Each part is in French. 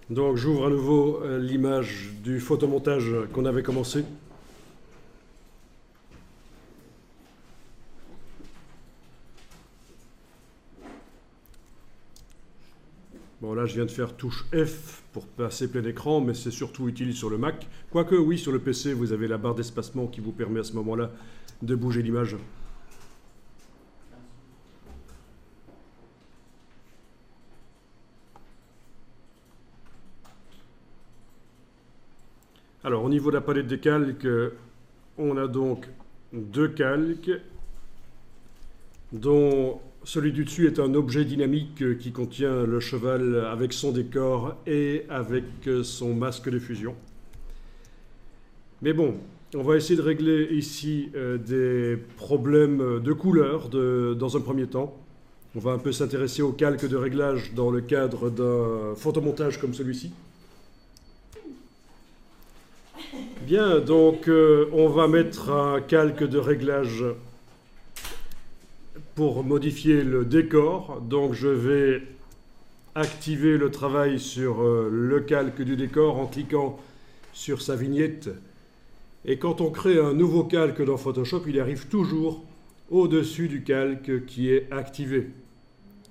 Donc j'ouvre à nouveau l'image du photomontage qu'on avait commencé. Bon là je viens de faire touche F pour passer plein écran, mais c'est surtout utile sur le Mac. Quoique oui, sur le PC vous avez la barre d'espacement qui vous permet à ce moment-là de bouger l'image. Alors au niveau de la palette des calques, on a donc deux calques dont celui du dessus est un objet dynamique qui contient le cheval avec son décor et avec son masque de fusion. Mais bon, on va essayer de régler ici des problèmes de couleur dans un premier temps. On va un peu s'intéresser aux calques de réglage dans le cadre d'un photomontage comme celui-ci. Bien, donc on va mettre un calque de réglage pour modifier le décor. Donc je vais activer le travail sur le calque du décor en cliquant sur sa vignette. Et quand on crée un nouveau calque dans Photoshop, il arrive toujours au-dessus du calque qui est activé.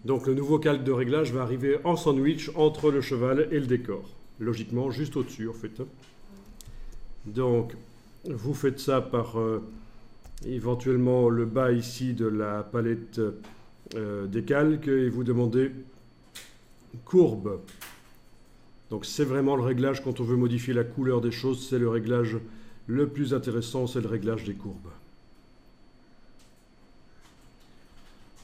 Donc le nouveau calque de réglage va arriver en sandwich entre le cheval et le décor. Logiquement, juste au-dessus en fait. Donc, vous faites ça par éventuellement le bas ici de la palette des calques et vous demandez courbe. Donc, c'est vraiment le réglage quand on veut modifier la couleur des choses, c'est le réglage le plus intéressant, c'est le réglage des courbes.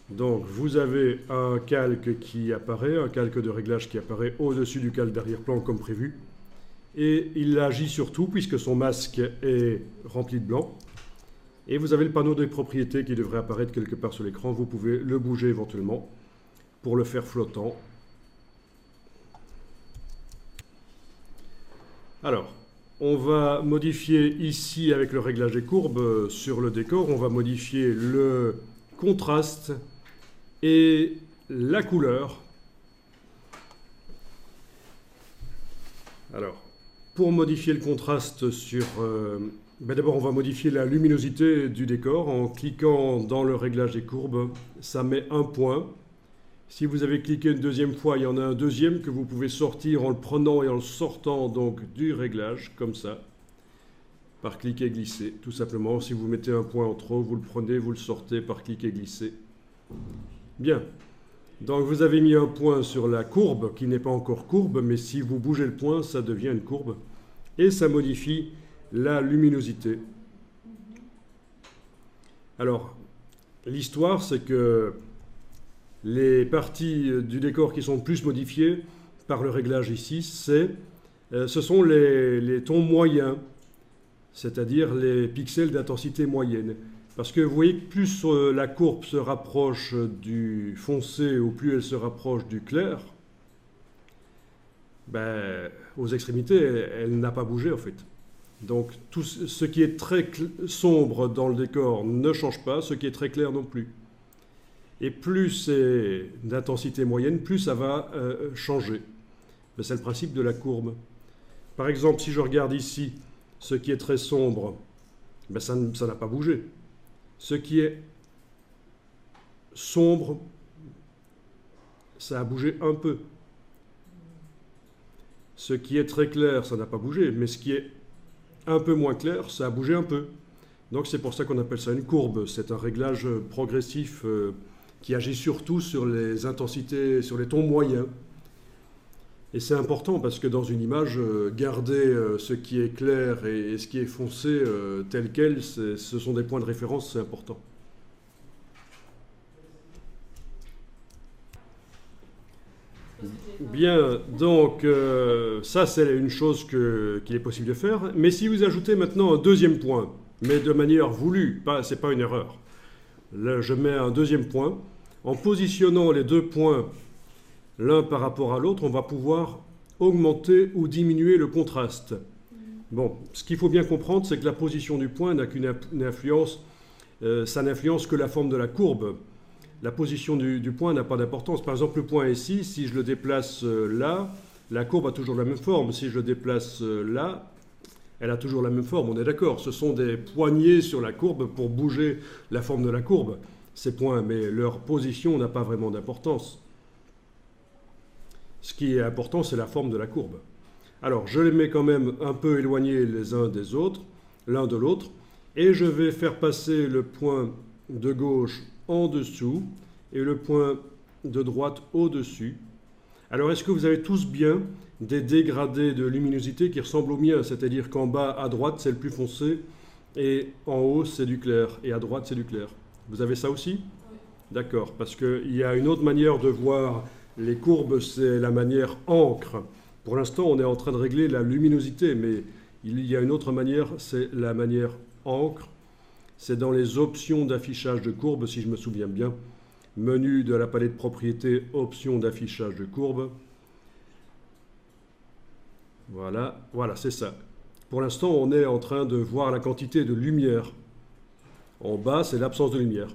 Donc, vous avez un calque qui apparaît, un calque de réglage qui apparaît au-dessus du calque d'arrière-plan comme prévu. Et il agit sur tout puisque son masque est rempli de blanc. Et vous avez le panneau des propriétés qui devrait apparaître quelque part sur l'écran. Vous pouvez le bouger éventuellement pour le faire flottant. Alors, on va modifier ici avec le réglage des courbes sur le décor. On va modifier le contraste et la couleur. Alors, pour modifier le contraste sur... d'abord, on va modifier la luminosité du décor. En cliquant dans le réglage des courbes, ça met un point. Si vous avez cliqué une deuxième fois, il y en a un deuxième que vous pouvez sortir en le prenant et en le sortant donc du réglage, comme ça, par cliquer et glisser. Tout simplement, si vous mettez un point en trop, vous le prenez, vous le sortez par cliquer et glisser. Bien. Donc vous avez mis un point sur la courbe qui n'est pas encore courbe, mais si vous bougez le point, ça devient une courbe. Et ça modifie la luminosité. Alors, l'histoire, c'est que les parties du décor qui sont plus modifiées par le réglage ici, ce sont les tons moyens, c'est-à-dire les pixels d'intensité moyenne. Parce que vous voyez que plus la courbe se rapproche du foncé ou plus elle se rapproche du clair, aux extrémités, elle n'a pas bougé en fait. Donc tout ce qui est très sombre dans le décor ne change pas, ce qui est très clair non plus. Et plus c'est d'intensité moyenne, plus ça va changer. C'est le principe de la courbe. Par exemple, si je regarde ici ce qui est très sombre, ça n'a pas bougé. Ce qui est sombre, ça a bougé un peu. Ce qui est très clair, ça n'a pas bougé, mais ce qui est un peu moins clair, ça a bougé un peu. Donc c'est pour ça qu'on appelle ça une courbe. C'est un réglage progressif qui agit surtout sur les intensités, sur les tons moyens. Et c'est important parce que dans une image, garder ce qui est clair et ce qui est foncé tel quel, ce sont des points de référence, c'est important. Bien, donc ça c'est une chose qu'il est possible de faire. Mais si vous ajoutez maintenant un deuxième point, mais de manière voulue, ce n'est pas une erreur. Là, je mets un deuxième point. En positionnant les deux points l'un par rapport à l'autre, on va pouvoir augmenter ou diminuer le contraste. Bon, ce qu'il faut bien comprendre, c'est que la position du point n'a qu'une influence, ça n'influence que la forme de la courbe. La position du point n'a pas d'importance. Par exemple, le point ici, si je le déplace là, la courbe a toujours la même forme. Si je déplace là, elle a toujours la même forme, on est d'accord. Ce sont des poignées sur la courbe pour bouger la forme de la courbe, ces points, mais leur position n'a pas vraiment d'importance. Ce qui est important, c'est la forme de la courbe. Alors, je les mets quand même un peu éloignés les uns des autres, l'un de l'autre, et je vais faire passer le point de gauche en dessous et le point de droite au-dessus. Alors, est-ce que vous avez tous bien des dégradés de luminosité qui ressemblent aux miens? C'est-à-dire qu'en bas, à droite, c'est le plus foncé, et en haut, c'est du clair, et à droite, c'est du clair. Vous avez ça aussi? Oui. D'accord, parce qu'il y a une autre manière de voir les courbes, c'est la manière encre. Pour l'instant, on est en train de régler la luminosité, mais il y a une autre manière, c'est la manière encre. C'est dans les options d'affichage de courbe, si je me souviens bien. Menu de la palette propriétés, options d'affichage de courbe. Voilà, voilà, c'est ça. Pour l'instant, on est en train de voir la quantité de lumière. En bas, c'est l'absence de lumière.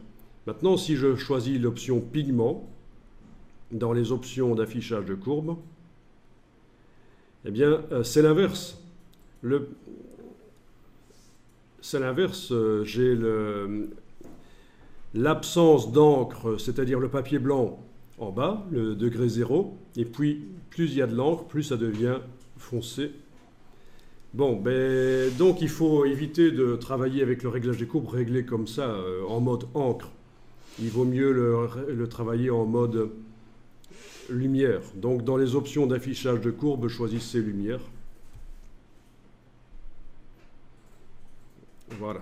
Maintenant, si je choisis l'option pigment, dans les options d'affichage de courbe, eh bien, c'est l'inverse. C'est l'inverse. J'ai l'absence d'encre, c'est-à-dire le papier blanc en bas, le degré 0, et puis plus il y a de l'encre, plus ça devient foncé. Bon, ben, donc il faut éviter de travailler avec le réglage des courbes réglé comme ça, en mode encre. Il vaut mieux le travailler en mode lumière. Donc dans les options d'affichage de courbe, choisissez lumière. Voilà.